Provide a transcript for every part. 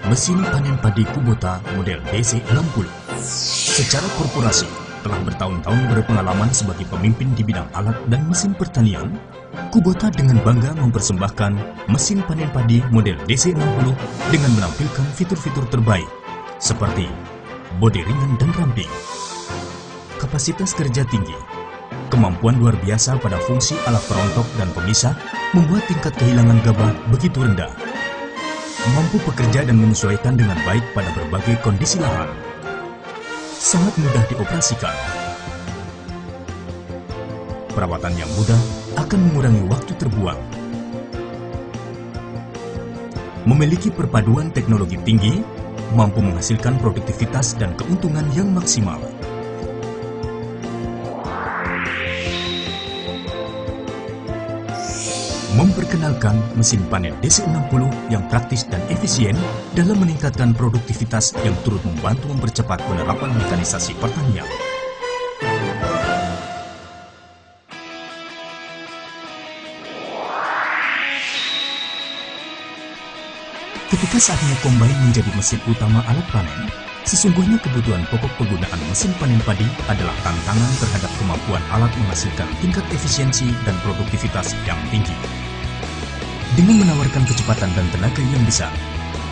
Mesin panen padi Kubota model DC60. Secara korporasi, telah bertahun-tahun berpengalaman sebagai pemimpin di bidang alat dan mesin pertanian, Kubota dengan bangga mempersembahkan mesin panen padi model DC60 dengan menampilkan fitur-fitur terbaik, seperti bodi ringan dan ramping, kapasitas kerja tinggi, kemampuan luar biasa pada fungsi alat perontok dan pemisah membuat tingkat kehilangan gabah begitu rendah, mampu bekerja dan menyesuaikan dengan baik pada berbagai kondisi lahan, sangat mudah dioperasikan. Perawatan yang mudah akan mengurangi waktu terbuang. Memiliki perpaduan teknologi tinggi, mampu menghasilkan produktivitas dan keuntungan yang maksimal. Memperkenalkan mesin panen DC60 yang praktis dan efisien dalam meningkatkan produktivitas yang turut membantu mempercepat penerapan mekanisasi pertanian. Ketika saatnya combine menjadi mesin utama alat panen, sesungguhnya kebutuhan pokok penggunaan mesin panen padi adalah tantangan terhadap kemampuan alat menghasilkan tingkat efisiensi dan produktivitas yang tinggi. Dengan menawarkan kecepatan dan tenaga yang besar,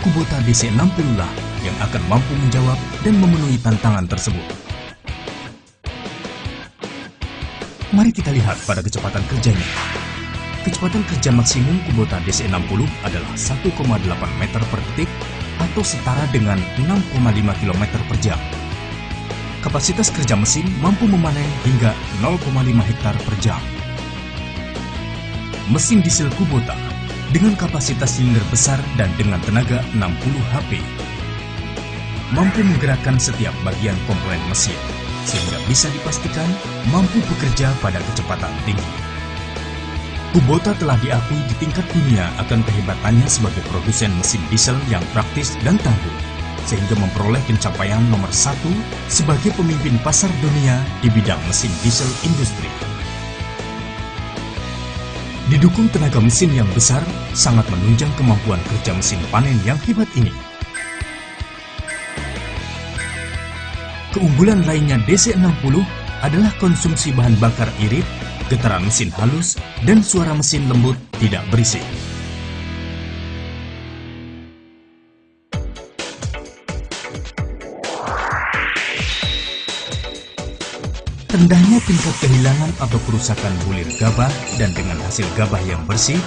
Kubota DC60 lah yang akan mampu menjawab dan memenuhi tantangan tersebut. Mari kita lihat pada kecepatan kerjanya. Kecepatan kerja maksimum Kubota DC60 adalah 1,8 meter per detik atau setara dengan 6,5 km per jam. Kapasitas kerja mesin mampu memanen hingga 0,5 hektar per jam. Mesin diesel Kubota dengan kapasitas silinder besar dan dengan tenaga 60 HP mampu menggerakkan setiap bagian komponen mesin sehingga bisa dipastikan mampu bekerja pada kecepatan tinggi. Kubota telah diakui di tingkat dunia akan kehebatannya sebagai produsen mesin diesel yang praktis dan tangguh, sehingga memperoleh pencapaian nomor 1 sebagai pemimpin pasar dunia di bidang mesin diesel industri. Didukung tenaga mesin yang besar, sangat menunjang kemampuan kerja mesin panen yang hebat ini. Keunggulan lainnya DC60 adalah konsumsi bahan bakar irit, getaran mesin halus, dan suara mesin lembut tidak berisik. Rendahnya tingkat kehilangan atau kerusakan bulir gabah dan dengan hasil gabah yang bersih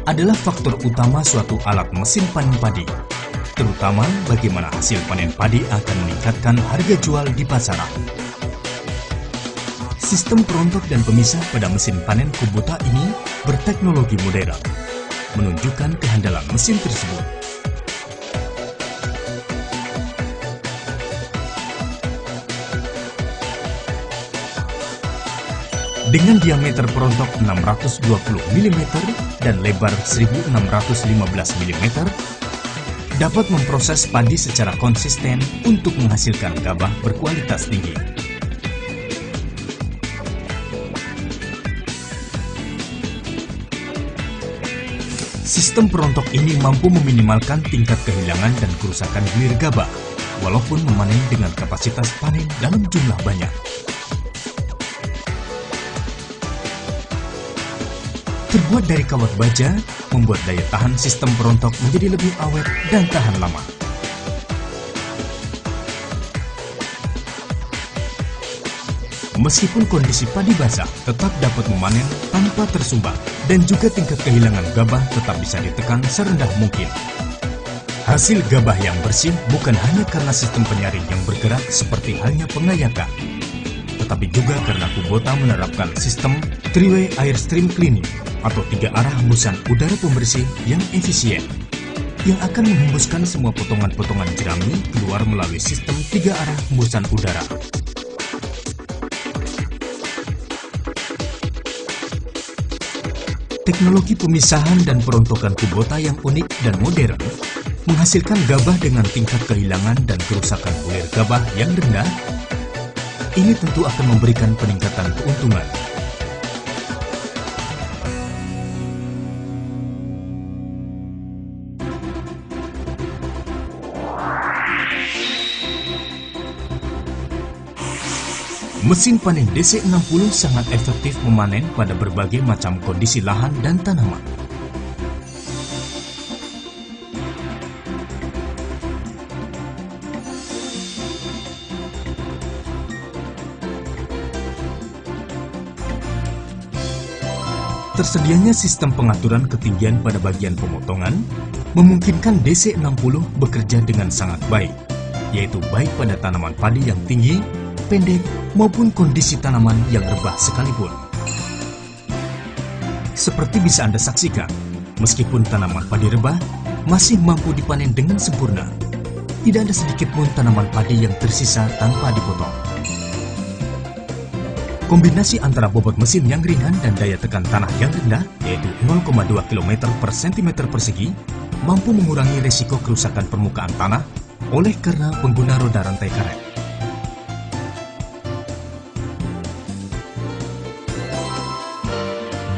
adalah faktor utama suatu alat mesin panen padi, terutama bagaimana hasil panen padi akan meningkatkan harga jual di pasaran. Sistem perontok dan pemisah pada mesin panen Kubota ini berteknologi modern, menunjukkan kehandalan mesin tersebut. Dengan diameter perontok 620 mm dan lebar 1615 mm, dapat memproses padi secara konsisten untuk menghasilkan gabah berkualitas tinggi. Sistem perontok ini mampu meminimalkan tingkat kehilangan dan kerusakan bulir gabah, walaupun memanen dengan kapasitas panen dalam jumlah banyak. Terbuat dari kawat baja, membuat daya tahan sistem perontok menjadi lebih awet dan tahan lama. Meskipun kondisi padi basah, tetap dapat memanen tanpa tersumbat dan juga tingkat kehilangan gabah tetap bisa ditekan serendah mungkin. Hasil gabah yang bersih bukan hanya karena sistem penyaring yang bergerak seperti halnya pengayakan, tetapi juga karena Kubota menerapkan sistem three-way airstream cleaning atau 3 arah hembusan udara pembersih yang efisien, yang akan menghembuskan semua potongan-potongan jerami keluar melalui sistem 3 arah hembusan udara. Teknologi pemisahan dan perontokan Kubota yang unik dan modern menghasilkan gabah dengan tingkat kehilangan dan kerusakan bulir gabah yang rendah. Ini tentu akan memberikan peningkatan keuntungan. Mesin panen DC60 sangat efektif memanen pada berbagai macam kondisi lahan dan tanaman. Tersedianya sistem pengaturan ketinggian pada bagian pemotongan memungkinkan DC60 bekerja dengan sangat baik, yaitu baik pada tanaman padi yang tinggi, pendek, maupun kondisi tanaman yang rebah sekalipun. Seperti bisa Anda saksikan, meskipun tanaman padi rebah masih mampu dipanen dengan sempurna. Tidak ada sedikit pun tanaman padi yang tersisa tanpa dipotong. Kombinasi antara bobot mesin yang ringan dan daya tekan tanah yang rendah, yaitu 0,2 km per cm persegi, mampu mengurangi risiko kerusakan permukaan tanah oleh karena pengguna roda rantai karet.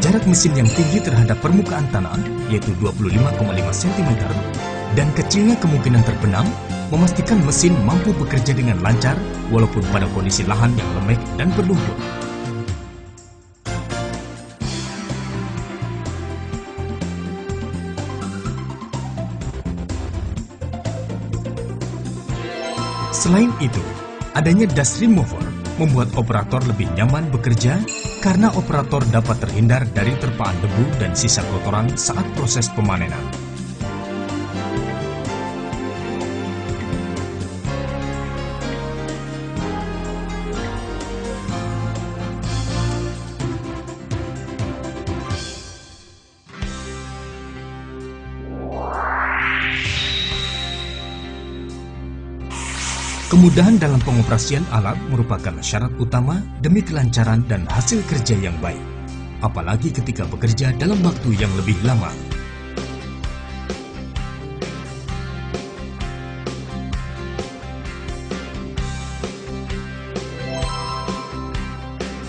Jarak mesin yang tinggi terhadap permukaan tanah, yaitu 25,5 cm, dan kecilnya kemungkinan terbenam, memastikan mesin mampu bekerja dengan lancar walaupun pada kondisi lahan yang lembek dan berlumpur. Selain itu, adanya dust remover membuat operator lebih nyaman bekerja karena operator dapat terhindar dari terpaan debu dan sisa kotoran saat proses pemanenan. Kemudahan dalam pengoperasian alat merupakan syarat utama demi kelancaran dan hasil kerja yang baik, apalagi ketika bekerja dalam waktu yang lebih lama.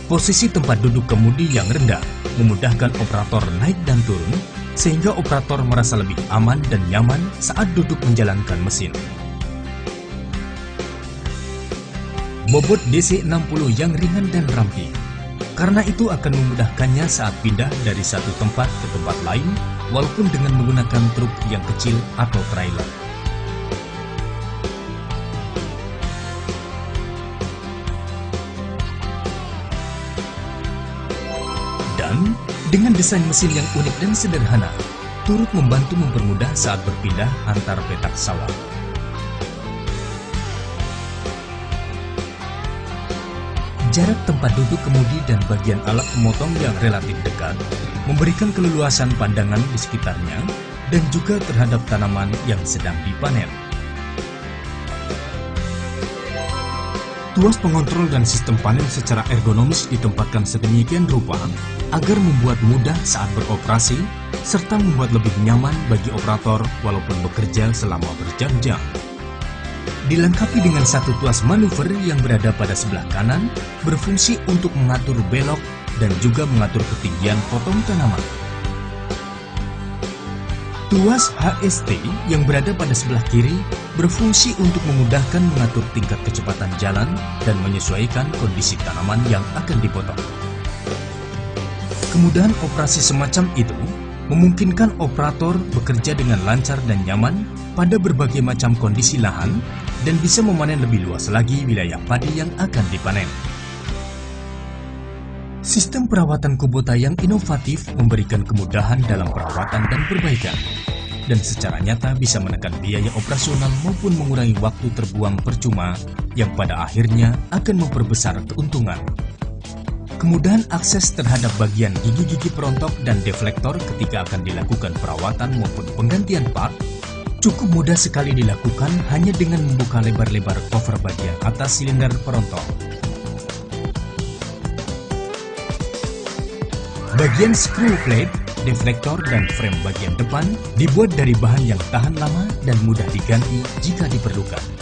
Posisi tempat duduk kemudi yang rendah memudahkan operator naik dan turun, sehingga operator merasa lebih aman dan nyaman saat duduk menjalankan mesin. Bobot DC60 yang ringan dan ramping, karena itu akan memudahkannya saat pindah dari satu tempat ke tempat lain, walaupun dengan menggunakan truk yang kecil atau trailer. Dan dengan desain mesin yang unik dan sederhana, turut membantu mempermudah saat berpindah antar petak sawah. Jarak tempat duduk kemudi dan bagian alat pemotong yang relatif dekat memberikan keleluasan pandangan di sekitarnya dan juga terhadap tanaman yang sedang dipanen. Tuas pengontrol dan sistem panen secara ergonomis ditempatkan sedemikian rupa agar membuat mudah saat beroperasi serta membuat lebih nyaman bagi operator walaupun bekerja selama berjam-jam. Dilengkapi dengan satu tuas manuver yang berada pada sebelah kanan, berfungsi untuk mengatur belok dan juga mengatur ketinggian potong tanaman. Tuas HST yang berada pada sebelah kiri berfungsi untuk memudahkan mengatur tingkat kecepatan jalan dan menyesuaikan kondisi tanaman yang akan dipotong. Kemudahan operasi semacam itu memungkinkan operator bekerja dengan lancar dan nyaman pada berbagai macam kondisi lahan dan bisa memanen lebih luas lagi wilayah padi yang akan dipanen. Sistem perawatan Kubota yang inovatif memberikan kemudahan dalam perawatan dan perbaikan, dan secara nyata bisa menekan biaya operasional maupun mengurangi waktu terbuang percuma yang pada akhirnya akan memperbesar keuntungan. Kemudahan akses terhadap bagian gigi-gigi perontok dan deflektor ketika akan dilakukan perawatan maupun penggantian part cukup mudah sekali dilakukan hanya dengan membuka lebar-lebar cover bagian atas silinder perontok. Bagian screw plate, deflektor, dan frame bagian depan dibuat dari bahan yang tahan lama dan mudah diganti jika diperlukan.